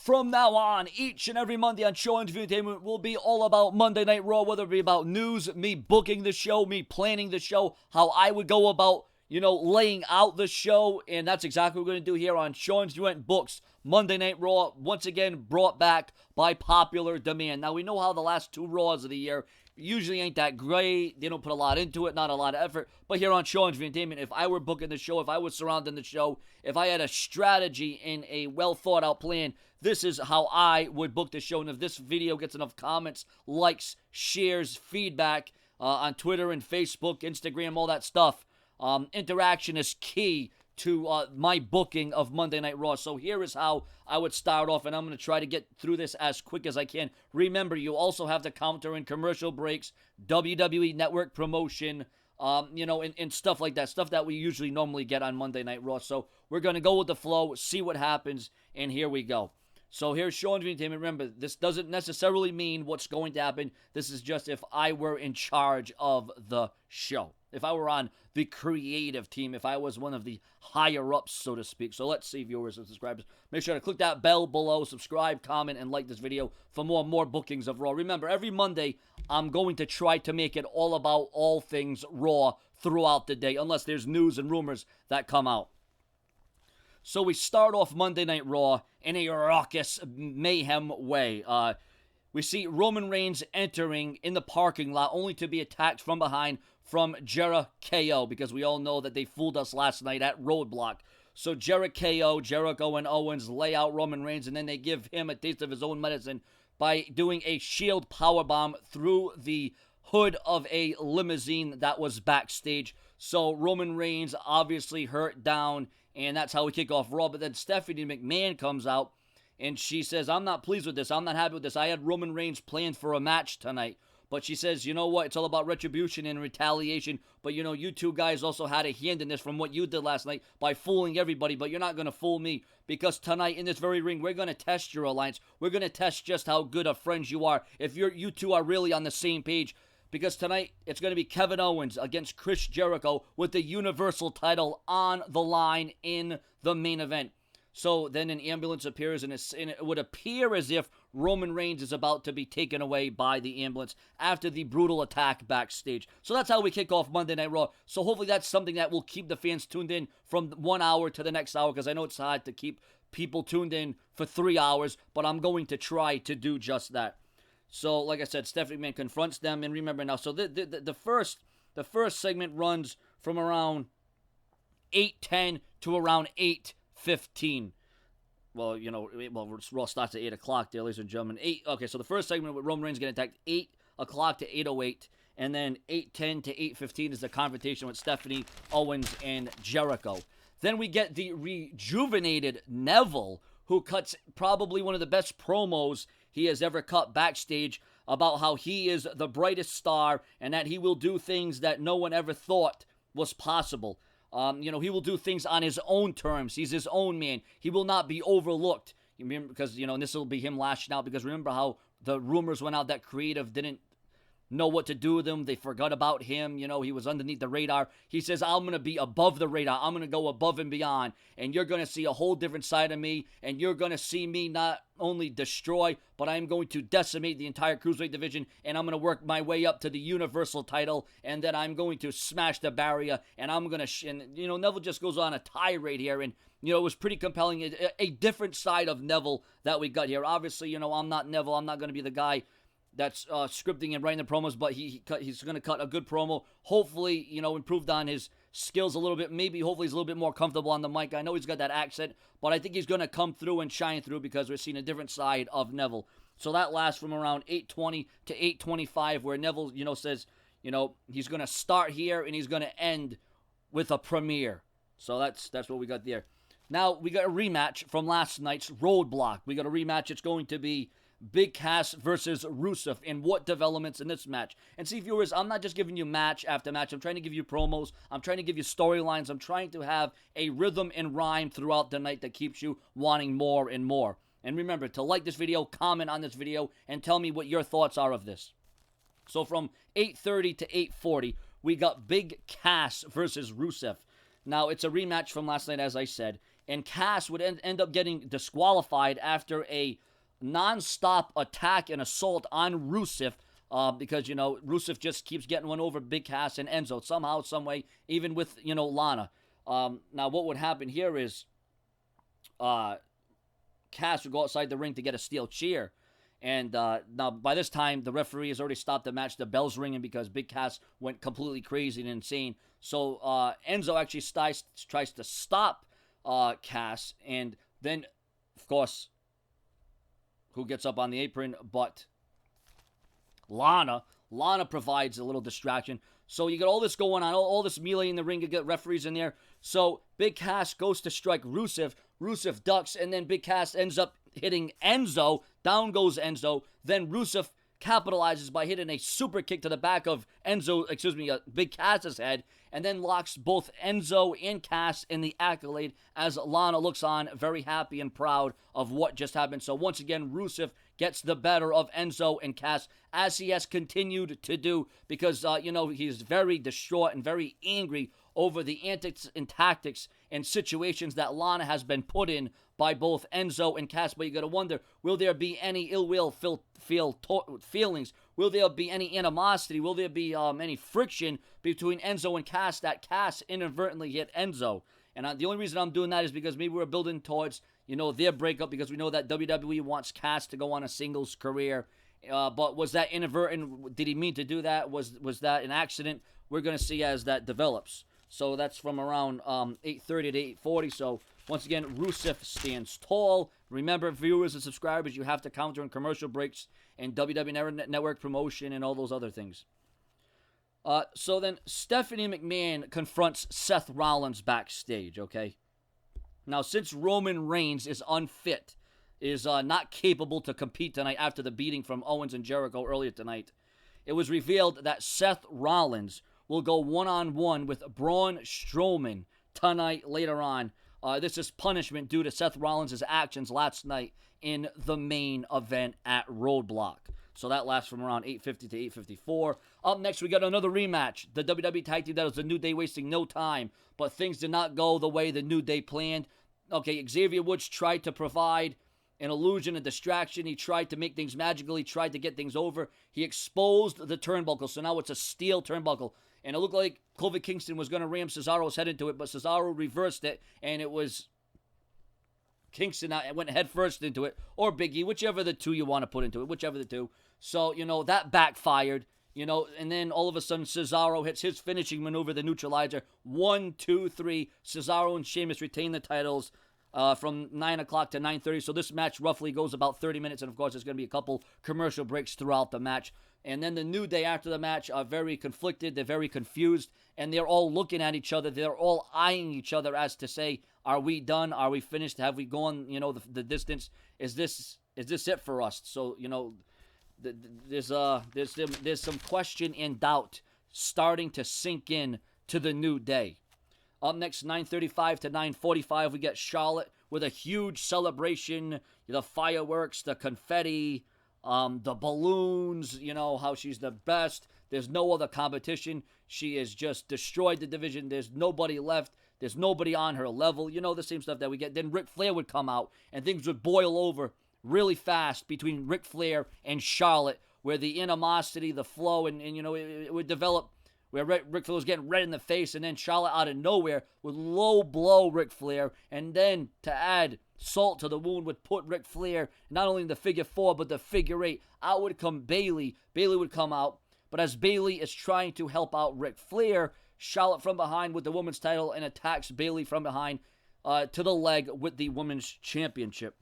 From now on, each and every Monday on Show Entertainment will be all about Monday Night Raw, whether it be about news, me booking the show, me planning the show, how I would go about, laying out the show, and that's exactly what we're going to do here on Show Entertainment Books. Monday Night Raw, once again, brought back by popular demand. Now, we know how the last two Raws of the year usually ain't that great. They don't put a lot into it, not a lot of effort. But here on Show Entertainment, if I were booking the show, if I was surrounding the show, if I had a strategy and a well-thought-out plan, this is how I would book the show. And if this video gets enough comments, likes, shares, feedback on Twitter and Facebook, Instagram, all that stuff, interaction is key to my booking of Monday Night Raw. So here is how I would start off, and I'm going to try to get through this as quick as I can. Remember, you also have the counter and commercial breaks, WWE Network promotion, and stuff like that, stuff that we usually normally get on Monday Night Raw. So we're going to go with the flow, see what happens, and here we go. So here's Show Entertainment. Remember, this doesn't necessarily mean what's going to happen. This is just if I were in charge of the show. If I were on the creative team, if I was one of the higher-ups, so to speak. So let's see, viewers and subscribers. Make sure to click that bell below, subscribe, comment, and like this video for more bookings of Raw. Remember, every Monday, I'm going to try to make it all about all things Raw throughout the day, unless there's news and rumors that come out. So we start off Monday Night Raw in a raucous mayhem way. We see Roman Reigns entering in the parking lot only to be attacked from behind from Jericho, because we all know that they fooled us last night at Roadblock. So Jericho and Owens lay out Roman Reigns, and then they give him a taste of his own medicine by doing a shield powerbomb through the hood of a limousine that was backstage. So Roman Reigns obviously hurt down, and that's how we kick off Raw. But then Stephanie McMahon comes out, and she says, I'm not pleased with this. I'm not happy with this. I had Roman Reigns planned for a match tonight. But she says, you know what? It's all about retribution and retaliation. But, you two guys also had a hand in this from what you did last night by fooling everybody. But you're not going to fool me, because tonight in this very ring, we're going to test your alliance. We're going to test just how good of friends you are, if you two are really on the same page. Because tonight, it's going to be Kevin Owens against Chris Jericho with the Universal title on the line in the main event. So then an ambulance appears, and it would appear as if Roman Reigns is about to be taken away by the ambulance after the brutal attack backstage. So that's how we kick off Monday Night Raw. So hopefully that's something that will keep the fans tuned in from 1 hour to the next hour, because I know it's hard to keep people tuned in for 3 hours, but I'm going to try to do just that. So, like I said, Stephanie McMahon confronts them, and remember now, so the first segment runs from around 8:10 to around 8:15. Well, Raw starts at 8 o'clock there, ladies and gentlemen. Okay, so the first segment with Roman Reigns getting attacked, 8 o'clock to 8:08, and then 8:10 to 8:15 is the confrontation with Stephanie, Owens, and Jericho. Then we get the rejuvenated Neville, who cuts probably one of the best promos he has ever cut backstage about how he is the brightest star and that he will do things that no one ever thought was possible. He will do things on his own terms. He's his own man. He will not be overlooked. Because, and this will be him lashing out, because remember how the rumors went out that creative didn't know what to do with him. They forgot about him. He was underneath the radar. He says, I'm going to be above the radar. I'm going to go above and beyond. And you're going to see a whole different side of me. And you're going to see me not only destroy, but I'm going to decimate the entire Cruiserweight division. And I'm going to work my way up to the Universal title. And then I'm going to smash the barrier. And I'm going to, Neville just goes on a tirade here. And, it was pretty compelling. A different side of Neville that we got here. Obviously, I'm not Neville. I'm not going to be the guy that's scripting and writing the promos, but he's going to cut a good promo. Hopefully, improved on his skills a little bit. Maybe, hopefully, he's a little bit more comfortable on the mic. I know he's got that accent, but I think he's going to come through and shine through, because we're seeing a different side of Neville. So that lasts from around 8:20 to 8:25, where Neville, says, he's going to start here and he's going to end with a premiere. So that's what we got there. Now, we got a rematch from last night's Roadblock. We got a rematch. It's going to be Big Cass versus Rusev, and what developments in this match. And see, viewers, I'm not just giving you match after match. I'm trying to give you promos. I'm trying to give you storylines. I'm trying to have a rhythm and rhyme throughout the night that keeps you wanting more and more. And remember to like this video, comment on this video, and tell me what your thoughts are of this. So from 8:30 to 8:40, we got Big Cass versus Rusev. Now, it's a rematch from last night, as I said. and Cass would end up getting disqualified after a non-stop attack and assault on Rusev, because, Rusev just keeps getting one over Big Cass and Enzo somehow, some way, even with, Lana. Now, what would happen here is Cass would go outside the ring to get a steel chair. And now, by this time, the referee has already stopped the match. The bell's ringing because Big Cass went completely crazy and insane. So Enzo actually tries to stop Cass. And then, of course, who gets up on the apron but Lana. Lana provides a little distraction. So you got all this going on, all this melee in the ring. You get referees in there. So Big Cass goes to strike Rusev. Rusev ducks, and then Big Cass ends up hitting Enzo. Down goes Enzo. Then Rusev capitalizes by hitting a super kick to the back of Big Cass's head, and then locks both Enzo and Cass in the accolade as Lana looks on, very happy and proud of what just happened. So once again, Rusev gets the better of Enzo and Cass, as he has continued to do, because, he's very distraught and very angry over the antics and tactics and situations that Lana has been put in by both Enzo and Cass. But you got to wonder, will there be any ill will feelings? Will there be any animosity? Will there be any friction between Enzo and Cass that Cass inadvertently hit Enzo? And the only reason I'm doing that is because maybe we're building towards, their breakup, because we know that WWE wants Cass to go on a singles career. But was that inadvertent? Did he mean to do that? Was that an accident? We're going to see as that develops. So that's from around 8:30 to 8:40. So once again, Rusev stands tall. Remember, viewers and subscribers, you have to counter in commercial breaks and WWE Network promotion and all those other things. So then Stephanie McMahon confronts Seth Rollins backstage, okay? Now, since Roman Reigns is unfit, is not capable to compete tonight after the beating from Owens and Jericho earlier tonight, it was revealed that Seth Rollins will go one-on-one with Braun Strowman tonight later on. This is punishment due to Seth Rollins' actions last night in the main event at Roadblock. So that lasts from around 8:50 to 8:54. Up next, we got another rematch. The WWE Tag Team Titles, the New Day wasting no time, but things did not go the way the New Day planned. Okay, Xavier Woods tried to provide an illusion, a distraction. He tried to make things magical. He tried to get things over. He exposed the turnbuckle, so now it's a steel turnbuckle. And it looked like Kofi Kingston was going to ram Cesaro's head into it, but Cesaro reversed it, and it was Kingston went head first into it, or Big E, whichever the two you want to put into it, whichever the two. So, that backfired, and then all of a sudden Cesaro hits his finishing maneuver, the neutralizer. 1, 2, 3. Cesaro and Sheamus retain the titles from 9 o'clock to 9:30. So this match roughly goes about 30 minutes, and of course there's going to be a couple commercial breaks throughout the match. And then the New Day after the match are very conflicted. They're very confused. And they're all looking at each other. They're all eyeing each other as to say, are we done? Are we finished? Have we gone, the distance? Is this it for us? So, there's some question and doubt starting to sink in to the New Day. Up next, 9:35 to 9:45, we get Charlotte with a huge celebration. The fireworks, the confetti, the balloons, how she's the best. There's no other competition. She has just destroyed the division. There's nobody left. There's nobody on her level. The same stuff that we get. Then Ric Flair would come out, and things would boil over really fast between Ric Flair and Charlotte, where the animosity, the flow, and it would develop where Ric Flair was getting red in the face, and then Charlotte out of nowhere would low blow Ric Flair, and then to add salt to the wound would put Ric Flair not only in the figure 4 but the figure 8. Out would come Bayley. Bayley would come out, but as Bayley is trying to help out Ric Flair, Charlotte from behind with the women's title and attacks Bayley from behind to the leg with the women's championship.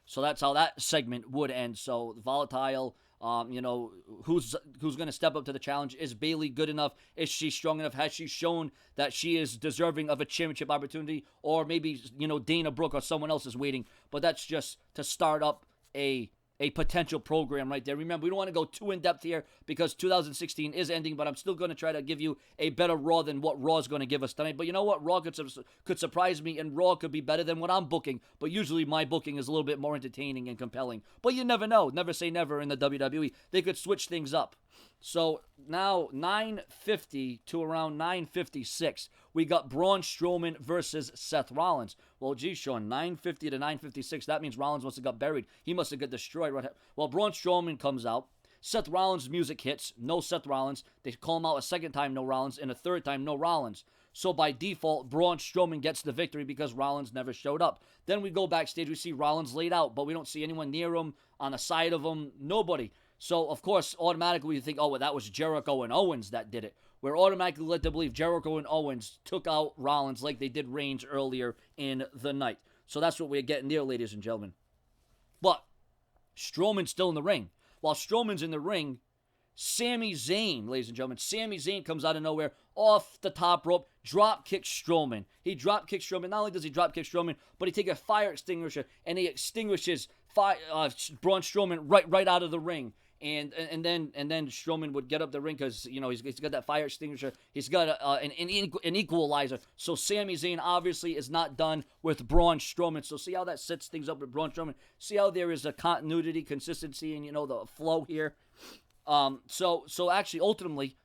So that's how that segment would end. So volatile. Who's going to step up to the challenge? Is Bayley good enough? Is she strong enough? Has she shown that she is deserving of a championship opportunity? Or maybe, Dana Brooke or someone else is waiting. But that's just to start up a potential program right there. Remember, we don't want to go too in-depth here because 2016 is ending, but I'm still going to try to give you a better Raw than what Raw is going to give us tonight. But you know what? Raw could surprise me, and Raw could be better than what I'm booking. But usually my booking is a little bit more entertaining and compelling. But you never know. Never say never in the WWE. They could switch things up. So now 9:50 to around 9:56, we got Braun Strowman versus Seth Rollins. Well, geez, Sean, 950 to 956. That means Rollins must have got buried. He must have got destroyed. Well, Braun Strowman comes out. Seth Rollins' music hits. No Seth Rollins. They call him out a second time, no Rollins, and a third time, no Rollins. So by default, Braun Strowman gets the victory because Rollins never showed up. Then we go backstage. We see Rollins laid out, but we don't see anyone near him, on the side of him, nobody. So, of course, automatically we think, oh, well, that was Jericho and Owens that did it. We're automatically led to believe Jericho and Owens took out Rollins like they did Reigns earlier in the night. So that's what we're getting there, ladies and gentlemen. But Strowman's still in the ring. While Strowman's in the ring, Sami Zayn, ladies and gentlemen, Sami Zayn comes out of nowhere, off the top rope, drop kicks Strowman. He drop kicks Strowman. Not only does he drop kick Strowman, but he takes a fire extinguisher and he extinguishes Braun Strowman right out of the ring. And then Strowman would get up the ring because, you know, he's got that fire extinguisher. He's got an equalizer. So Sami Zayn obviously is not done with Braun Strowman. So see how that sets things up with Braun Strowman? See how there is a continuity, consistency, and, you know, the flow here? So actually, ultimately,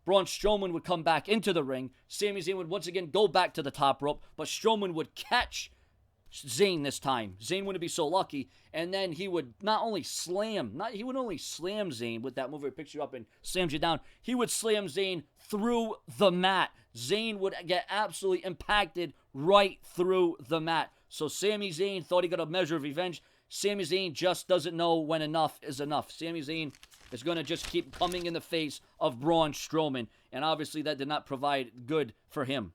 Braun Strowman would come back into the ring. Sami Zayn would once again go back to the top rope, but Strowman would catch Zayn this time. Zayn wouldn't be so lucky, and then he would not only slam Zayn with that move where he picks you up and slams you down. He would slam Zayn through the mat. Zayn would get absolutely impacted right through the mat. So Sami Zayn thought he got a measure of revenge. Sami Zayn just doesn't know when enough is enough. Sami Zayn is going to just keep coming in the face of Braun Strowman, and obviously that did not provide good for him.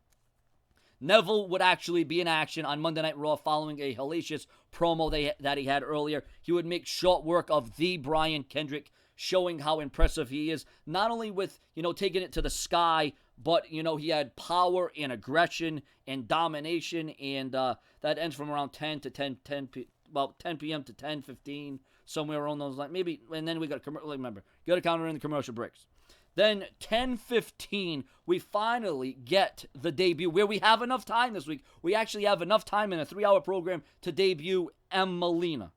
Neville would actually be in action on Monday Night Raw following a hellacious promo that he had earlier. He would make short work of the Brian Kendrick, showing how impressive he is, not only with, you know, taking it to the sky, but, you know, he had power and aggression and domination, and that ends from around 10 p.m. to 10:15, somewhere around those lines. Maybe, and then we got remember, you got to counter in the commercial breaks. Then 10:15, we finally get the debut, where we have enough time this week. We actually have enough time in a 3-hour program to debut Melina.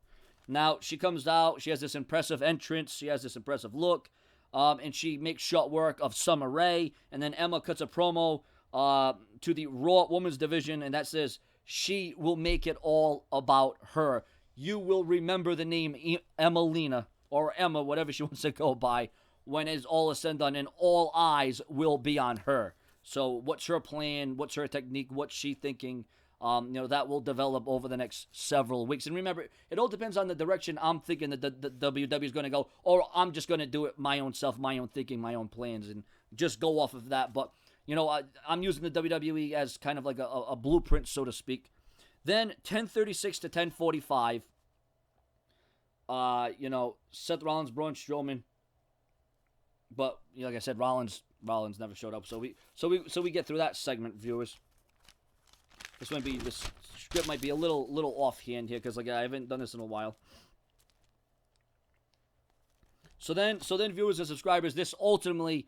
Now, she comes out, she has this impressive entrance, she has this impressive look, and she makes short work of Summer Rae, and then Emma cuts a promo to the Raw Women's Division, and that says, she will make it all about her. You will remember the name Melina, or Emma, whatever she wants to go by, when it's all is said and done, and all eyes will be on her. So what's her plan? What's her technique? What's she thinking? You know, that will develop over the next several weeks. And remember, it all depends on the direction I'm thinking that the WWE is going to go, or I'm just going to do it my own self, my own thinking, my own plans, and just go off of that. But, you know, I'm using the WWE as kind of like a blueprint, so to speak. Then 10:36 to 10:45, you know, Seth Rollins, Braun Strowman. But, you know, like I said, Rollins never showed up. So we get through that segment, viewers. This script might be a little offhand here because, like, I haven't done this in a while. So then, viewers and subscribers, this ultimately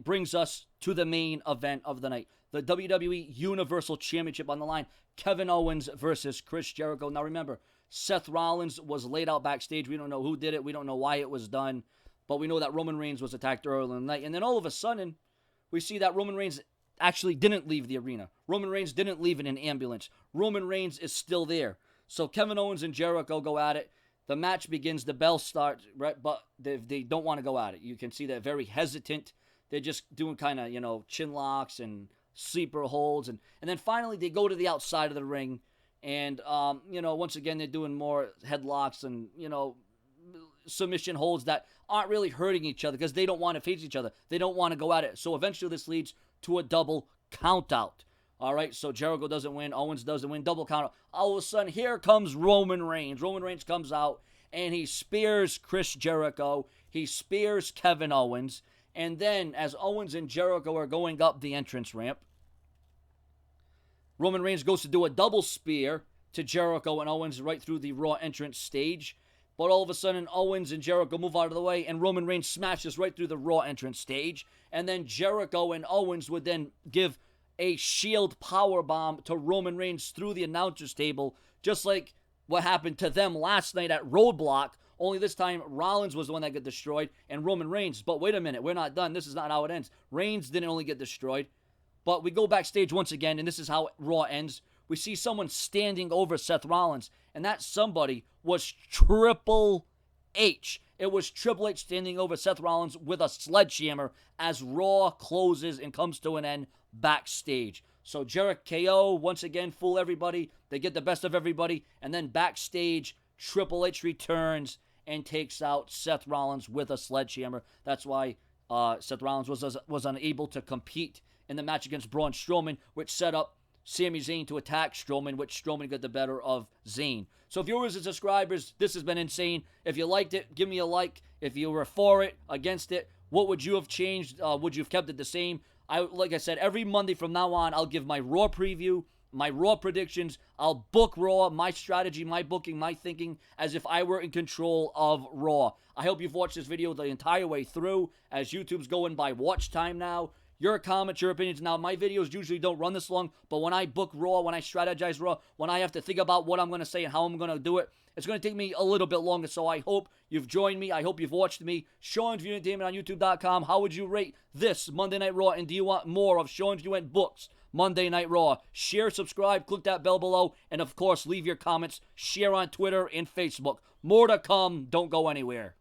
brings us to the main event of the night. The WWE Universal Championship on the line. Kevin Owens versus Chris Jericho. Now remember, Seth Rollins was laid out backstage. We don't know who did it. We don't know why it was done. But we know that Roman Reigns was attacked earlier in the night. And then all of a sudden, we see that Roman Reigns actually didn't leave the arena. Roman Reigns didn't leave in an ambulance. Roman Reigns is still there. So Kevin Owens and Jericho go at it. The match begins. The bell starts, right? But they don't want to go at it. You can see they're very hesitant. They're just doing kind of, you know, chin locks and sleeper holds. And then finally they go to the outside of the ring. And, you know, once again, they're doing more headlocks and, you know, submission holds that aren't really hurting each other because they don't want to face each other. They don't want to go at it. So eventually this leads to a double countout. All right, so Jericho doesn't win. Owens doesn't win. Double countout. All of a sudden, here comes Roman Reigns. Roman Reigns comes out, and he spears Chris Jericho. He spears Kevin Owens. And then, as Owens and Jericho are going up the entrance ramp, Roman Reigns goes to do a double spear to Jericho and Owens right through the Raw entrance stage. But all of a sudden, Owens and Jericho move out of the way, and Roman Reigns smashes right through the Raw entrance stage. And then Jericho and Owens would then give a Shield powerbomb to Roman Reigns through the announcer's table, just like what happened to them last night at Roadblock. Only this time, Rollins was the one that got destroyed, and Roman Reigns. But wait a minute, we're not done. This is not how it ends. Reigns didn't only get destroyed. But we go backstage once again, and this is how Raw ends. We see someone standing over Seth Rollins, and that somebody was Triple H. It was Triple H standing over Seth Rollins with a sledgehammer as Raw closes and comes to an end backstage. So Jericho once again fool everybody. They get the best of everybody. And then backstage, Triple H returns and takes out Seth Rollins with a sledgehammer. That's why Seth Rollins was unable to compete in the match against Braun Strowman, which set up Sami Zayn to attack Strowman, which Strowman got the better of Zayn. So viewers and subscribers, this has been insane. If you liked it, give me a like. If you were for it, against it, what would you have changed? Would you have kept it the same? Like I said, every Monday from now on, I'll give my Raw preview, my Raw predictions. I'll book Raw, my strategy, my booking, my thinking, as if I were in control of Raw. I hope you've watched this video the entire way through, as YouTube's going by watch time now. Your comments, your opinions. Now, my videos usually don't run this long, but when I book Raw, when I strategize Raw, when I have to think about what I'm going to say and how I'm going to do it, it's going to take me a little bit longer. So I hope you've joined me. I hope you've watched me. Sean's View Entertainment on YouTube.com. How would you rate this Monday Night Raw? And do you want more of Sean's View and Books Monday Night Raw? Share, subscribe, click that bell below, and of course, leave your comments. Share on Twitter and Facebook. More to come. Don't go anywhere.